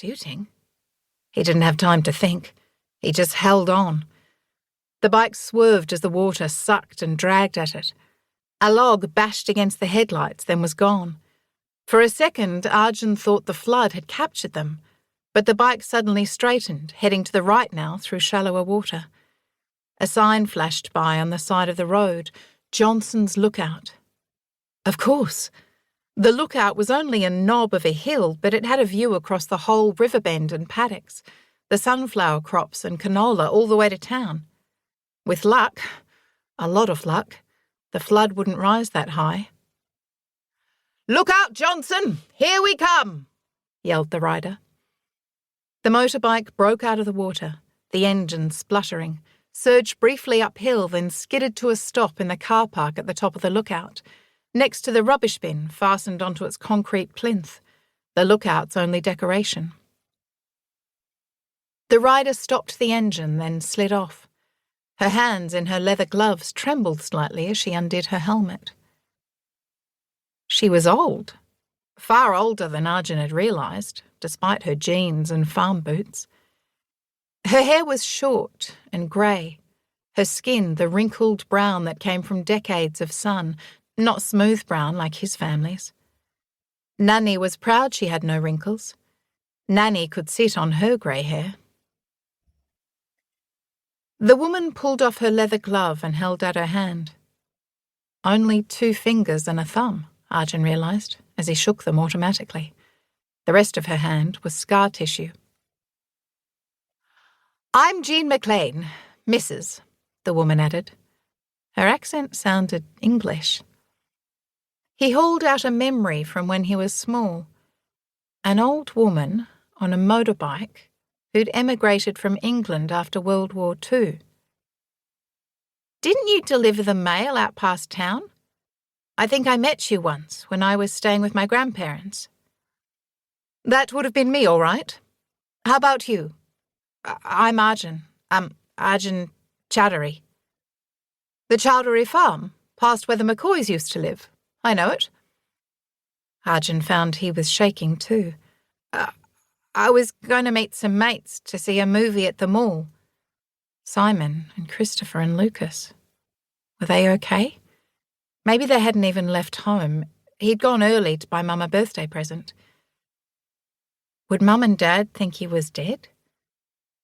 Shooting? He didn't have time to think. He just held on. The bike swerved as the water sucked and dragged at it. A log bashed against the headlights, then was gone. For a second, Arjun thought the flood had captured them, but the bike suddenly straightened, heading to the right now through shallower water. A sign flashed by on the side of the road, Johnson's Lookout. Of course. The lookout was only a knob of a hill, but it had a view across the whole riverbend and paddocks, the sunflower crops and canola all the way to town. With luck, a lot of luck, the flood wouldn't rise that high. "Look out, Johnson! Here we come!" yelled the rider. The motorbike broke out of the water, the engine spluttering, surged briefly uphill, then skidded to a stop in the car park at the top of the lookout, next to the rubbish bin fastened onto its concrete plinth, the lookout's only decoration. The rider stopped the engine, then slid off. Her hands in her leather gloves trembled slightly as she undid her helmet. She was old, far older than Arjun had realised, despite her jeans and farm boots. Her hair was short and grey, her skin the wrinkled brown that came from decades of sun, not smooth brown like his family's. Nanny was proud she had no wrinkles. Nanny could sit on her grey hair. The woman pulled off her leather glove and held out her hand. Only 2 fingers and a thumb, Arjun realised, as he shook them automatically. The rest of her hand was scar tissue. "I'm Jean McLain, Mrs.," the woman added. Her accent sounded English. He hauled out a memory from when he was small. An old woman on a motorbike who'd emigrated from England after World War II. "Didn't you deliver the mail out past town? I think I met you once when I was staying with my grandparents." "That would have been me, all right. How about you?" I'm Arjun. Arjun Chowdhury." "The Chowdhury farm, past where the McCoys used to live. I know it." Arjun found he was shaking too. I was going to meet some mates to see a movie at the mall. Simon and Christopher and Lucas. Were they okay? Maybe they hadn't even left home. He'd gone early to buy Mum a birthday present. Would Mum and Dad think he was dead?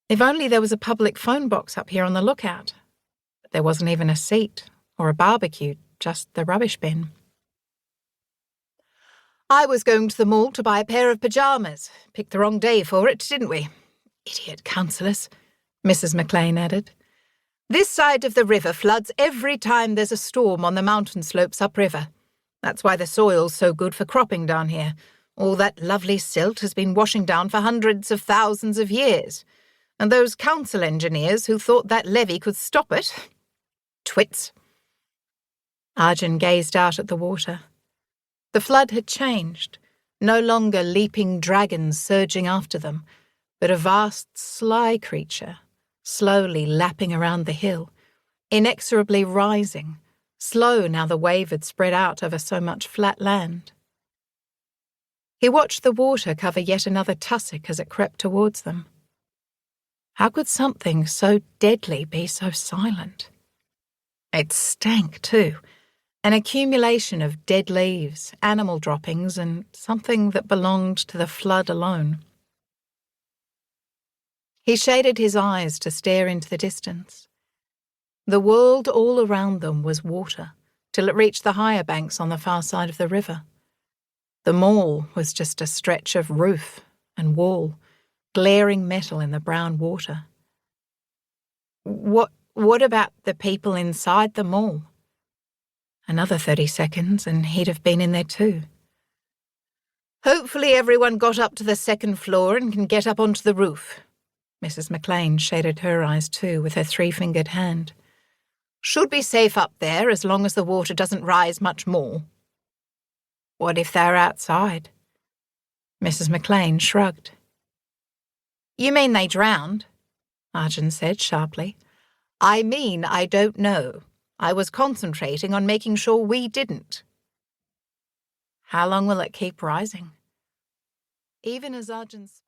If only there was a public phone box up here on the lookout. There wasn't even a seat or a barbecue, just the rubbish bin. "I was going to the mall to buy a pair of pyjamas. Picked the wrong day for it, didn't we? Idiot councillors," Mrs. McLain added. "This side of the river floods every time there's a storm on the mountain slopes upriver. That's why the soil's so good for cropping down here. All that lovely silt has been washing down for hundreds of thousands of years. And those council engineers who thought that levee could stop it. Twits." Arjun gazed out at the water. The flood had changed, no longer leaping dragons surging after them, but a vast, sly creature, slowly lapping around the hill, inexorably rising, slow now the wave had spread out over so much flat land. He watched the water cover yet another tussock as it crept towards them. How could something so deadly be so silent? It stank, too. An accumulation of dead leaves, animal droppings, and something that belonged to the flood alone. He shaded his eyes to stare into the distance. The world all around them was water, till it reached the higher banks on the far side of the river. The mall was just a stretch of roof and wall, glaring metal in the brown water. What about the people inside the mall? Another 30 seconds and he'd have been in there too. "Hopefully everyone got up to the second floor and can get up onto the roof." Mrs. McLain shaded her eyes too with her 3-fingered hand. "Should be safe up there as long as the water doesn't rise much more." "What if they're outside?" Mrs. McLain shrugged. "You mean they drowned?" Arjun said sharply. "I mean I don't know. I was concentrating on making sure we didn't." "How long will it keep rising?" Even as Arjun spoke...